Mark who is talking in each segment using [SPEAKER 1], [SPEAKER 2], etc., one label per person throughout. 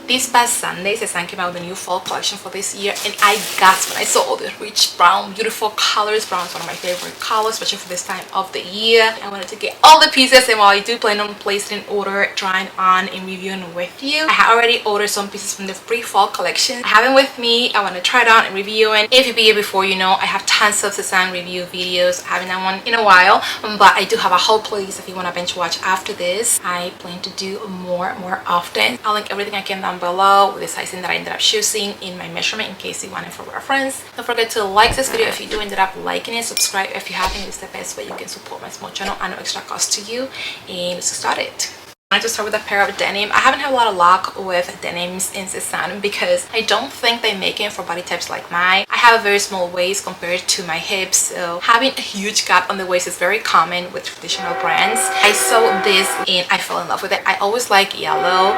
[SPEAKER 1] This past Sunday, Sézane came out with a new fall collection for this year, and I gasped when I saw all the rich brown, beautiful colors. Brown is one of my favorite colors, especially for this time of the year. I wanted to get all the pieces, and while I do plan on placing an order, trying on and reviewing with you, I have already ordered some pieces from the pre-fall collection. I have them with me. I want to try it out and review it. If you've been here before, you know I have tons of Sézane review videos. I haven't done one in a while, but I do have a whole playlist if you want to binge watch after this. I plan to do more often. I'll link everything I can down below with the sizing that I ended up choosing in my measurement in case you want it for reference. Don't forget to like this video if you do ended up liking it. Subscribe if you haven't. It's the best way you can support my small channel at no extra cost to you. And let's start it. I wanted to start with a pair of denim. I haven't had a lot of luck with denims in Sézane because I don't think they make it for body types like mine. I have a very small waist compared to my hips, so having a huge gap on the waist is very common with traditional brands. I saw this and I fell in love with it. I always like yellow.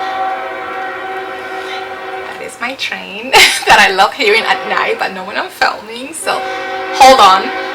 [SPEAKER 1] That is my train that I love hearing at night, but not when I'm filming, so hold on.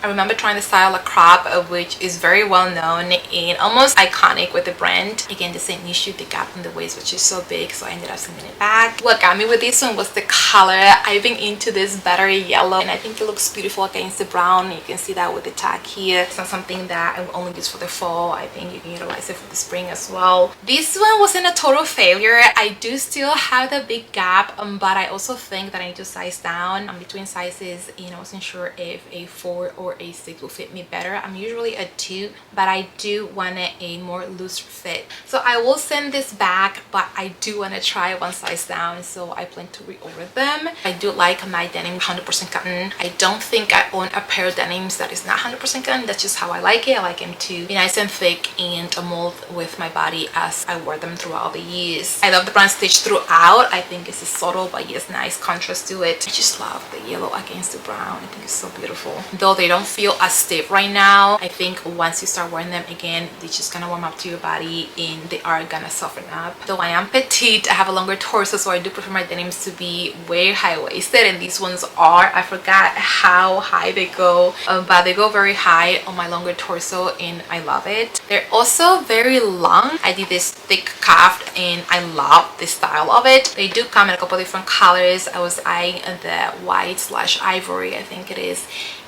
[SPEAKER 1] I remember trying the style of crop, which is very well known and almost iconic with the brand. Again, the same issue, the gap in the waist, which is so big, so I ended up sending it back. What got me with this one was the color. I've been into this battery yellow, and I think it looks beautiful against the brown. You can see that with the tag here. It's not something that I will only use for the fall. I think you can utilize it for the spring as well. This one wasn't a total failure. I do still have the big gap, but I also think that I need to size down. I'm between sizes, and I wasn't sure if a 4 or a 6 will fit me better. I'm usually a 2, but I do want a more loose fit, so I will send this back, but I do want to try one size down, so I plan to reorder them. I do like my denim 100% cotton. I don't think I own a pair of denims that is not 100% cotton. That's just how I like it. I like them to be nice and thick and mold with my body as I wear them throughout the years. I love the brown stitch throughout. I think it's a subtle but yes, nice contrast to it. I just love the yellow against the brown. I think it's so beautiful. Though they don't feel as stiff right now, I think once you start wearing them again, they're just gonna warm up to your body and they are gonna soften up. Though I am petite, I have a longer torso, so I do prefer my denims to be way high-waisted, and these ones are. I forgot how high they go, but they go very high on my longer torso and I love it. They're also very long. I did this thick cuff and I love the style of it. They do come in a couple different colors. I was eyeing the white/ivory, I think it is,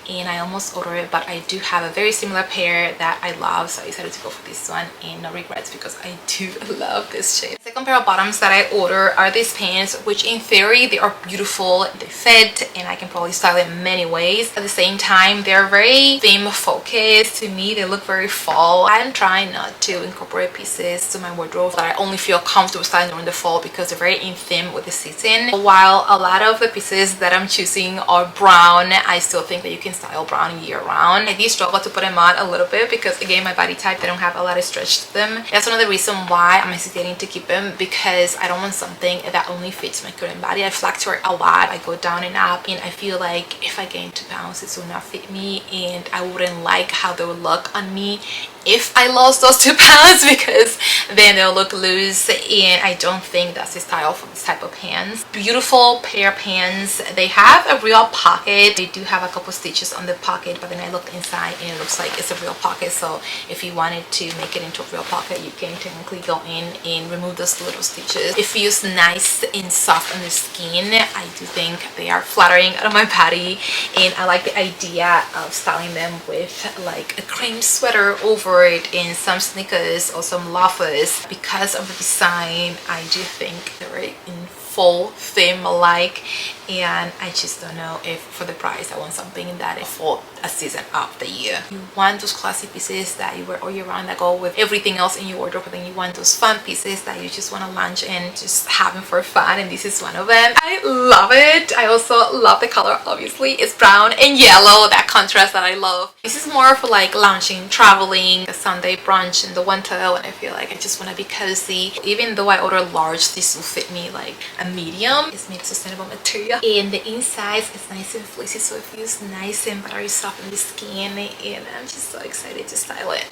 [SPEAKER 1] and I almost ordered it, but I do have a very similar pair that I love, so I decided to go for this one, and no regrets because I do love this shape. The second pair of bottoms that I ordered are these pants, which in theory they are beautiful, they fit, and I can probably style it many ways. At the same time, they're very theme focused. To me, they look very fall. I'm trying not to incorporate pieces to my wardrobe that I only feel comfortable styling during the fall because they're very in theme with the season. While a lot of the pieces that I'm choosing are brown, I still think that you can style brown year round. I did struggle to put them on a little bit because again, my body type, they don't have a lot of stretch to them. That's one of the reasons why I'm hesitating to keep them, because I don't want something that only fits my current body. I fluctuate a lot. I go down and up, and I feel like if I gain 2 pounds, it will not fit me, and I wouldn't like how they would look on me if I lost those 2 pounds, because then they'll look loose, and I don't think that's the style for this type of pants. Beautiful pair of pants. They have a real pocket. They do have a couple stitches on the pocket, but then I looked inside and it looks like it's a real pocket, so if you wanted to make it into a real pocket, you can technically go in and remove those little stitches. It feels nice and soft on the skin. I do think they are flattering on my body, and I like the idea of styling them with like a cream sweater over it and some sneakers or some loafers. Because of the design, I do think they're in full theme like, and I just don't know if for the price I want something that is for a season of the year. You want those classy pieces that you wear all year round that go with everything else in your wardrobe, but then you want those fun pieces that you just want to lunch and just having for fun, and this is one of them. I love it. I also love the color. Obviously it's brown and yellow, that contrast that I love. This is more for like lounging, traveling, a Sunday brunch in the winter when I feel like I just want to be cozy. Even though I order large, this will fit me like a medium. It's made of sustainable material, and the inside is nice and fleecy, so it feels nice and very soft on the skin, and I'm just so excited to style it.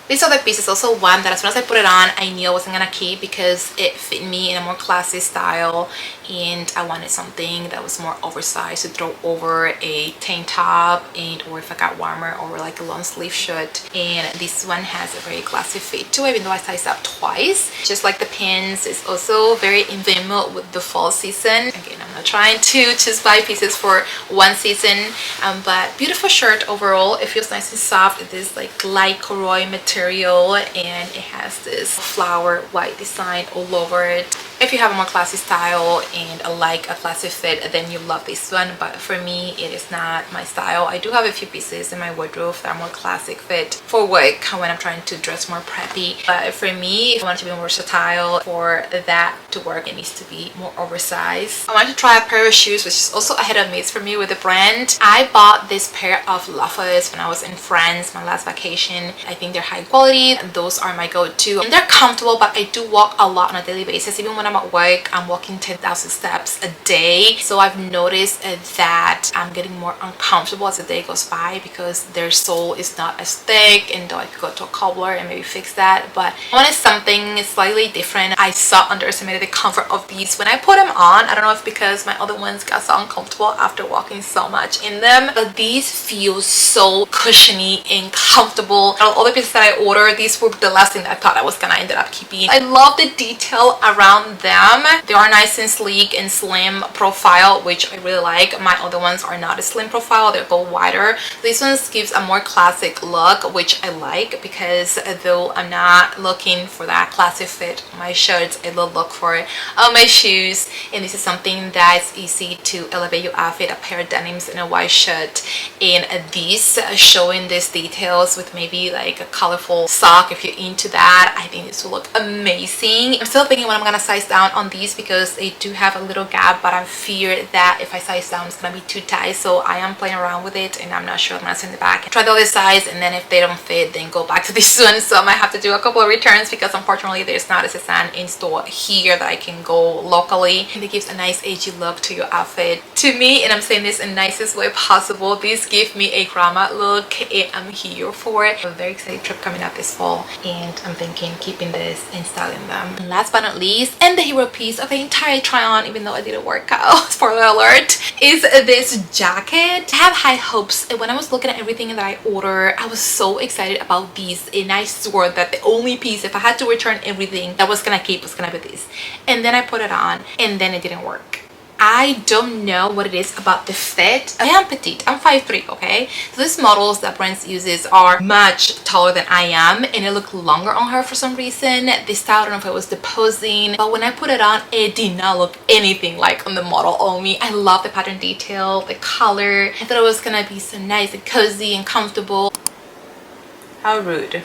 [SPEAKER 1] This other piece is also one that as soon as I put it on, I knew I wasn't gonna keep because it fit me in a more classy style, and I wanted something that was more oversized to throw over a tank top, and or if I got warmer, over like a long sleeve shirt. And this one has a very classy fit too, even though I sized up twice. Just like the pants, it's also very in theme with the fall season. Again, I'm not trying to just buy pieces for one season, but beautiful shirt overall. It feels nice and soft. It is like light corduroy material, and it has this flower white design all over it. If you have a more classy style and like a classy fit, then you love this one, but for me it is not my style. I do have a few pieces in my wardrobe that are more classic fit for work when I'm trying to dress more preppy, but for me, if I want to be more versatile, for that to work, it needs to be more oversized. I wanted to try a pair of shoes, which is also a hit or miss for me with the brand. I bought this pair of Loafers when I was in France, my last vacation. I think they're high quality, and those are my go-to, and they're comfortable, but I do walk a lot on a daily basis. Even when I'm at work, I'm walking 10,000 steps a day, so I've noticed that I'm getting more uncomfortable as the day goes by because their sole is not as thick, and though I could go to a cobbler and maybe fix that, but I wanted something slightly different. I underestimated the comfort of these when I put them on. I don't know if because my other ones got so uncomfortable after walking so much in them, but these feel so cushiony and comfortable. Out of all the pieces that I ordered, these were the last thing that I thought I was gonna end up keeping. I love the detail around them. They are nice and sleek and slim profile, which I really like. My other ones are not a slim profile, they go wider. This one gives a more classic look, which I like, because though I'm not looking for that classic fit on my shirts, I will look for it on my shoes, and this is something that's easy to elevate your outfit. A pair of denims and a white shirt, and these showing these details with maybe like a colorful sock. If you're into that, I think this will look amazing. I'm still thinking when I'm gonna size down on these because they do have a little gap, but I fear that if I size down it's gonna be too tight, so I am playing around with it, and I'm not sure. I'm gonna send it back, try the other size, and then if they don't fit, then go back to this one. So I might have to do a couple of returns because unfortunately there's not a Sézane in store here that I can go locally, and it gives a nice edgy look to your outfit. To me, and I'm saying this in the nicest way possible, these give me a grandma look, and I'm here for it. A very exciting trip coming up this fall, and I'm thinking keeping this and styling them. And last but not least, and the hero piece of the entire try on, even though I didn't work out, spoiler alert, is this jacket. I have high hopes, and when I was looking at everything that I ordered, I was so excited about these, and I swore that the only piece, if I had to return everything, that was gonna keep was gonna be this. And then I put it on, and then it didn't work. I don't know what it is about the fit. I am petite, I'm 5'3", okay? So these models that brands uses are much taller than I am, and it looked longer on her for some reason. This style, I don't know if it was the posing, but when I put it on, it did not look anything like on the model on me. I love the pattern detail, the color. I thought it was gonna be so nice and cozy and comfortable. How rude.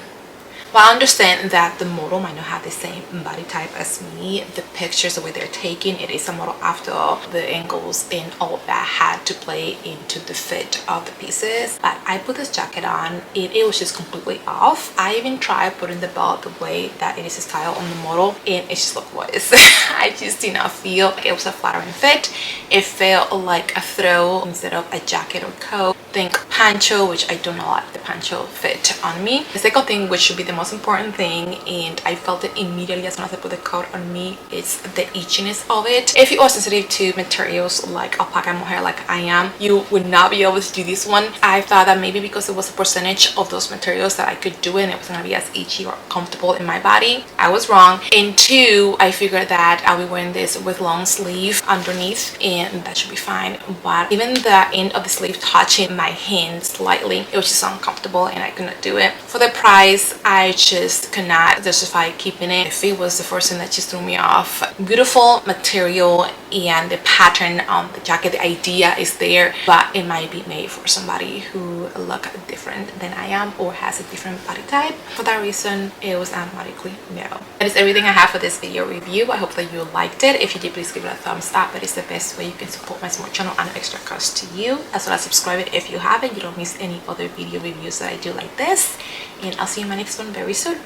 [SPEAKER 1] Well, I understand that the model might not have the same body type as me. The pictures, the way they're taken, it is a model after all. The angles and all of that had to play into the fit of the pieces. But I put this jacket on, it was just completely off. I even tried putting the belt the way that it is styled on the model, and it just looked worse. I just did not feel like it was a flattering fit. It felt like a throw instead of a jacket or coat. Think poncho, which I do not like the poncho fit on me. The second thing, which should be the most important thing, and I felt it immediately as soon as I put the coat on me, is the itchiness of it. If you are sensitive to materials like alpaca mohair like I am, you would not be able to do this one. I thought that maybe because it was a percentage of those materials that I could do it and it wasn't gonna be as itchy or comfortable in my body. I was wrong. And two, I figured that I'll be wearing this with long sleeve underneath, and that should be fine. But even the end of the sleeve touching my hand slightly, it was just uncomfortable, and I could not do it. For the price, I just could not justify keeping it. The fit was the first thing that just threw me off. Beautiful material, and the pattern on the jacket, the idea is there, but it might be made for somebody who look different than I am or has a different body type. For that reason, it was automatically no. That is everything I have for this video review. I hope that you liked it. If you did, please give it a thumbs up. That is the best way you can support my small channel and extra cost to you, as well as subscribe it if you haven't. You don't miss any other video reviews that I do like this, and I'll see you in my next one very soon.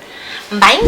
[SPEAKER 1] Bye.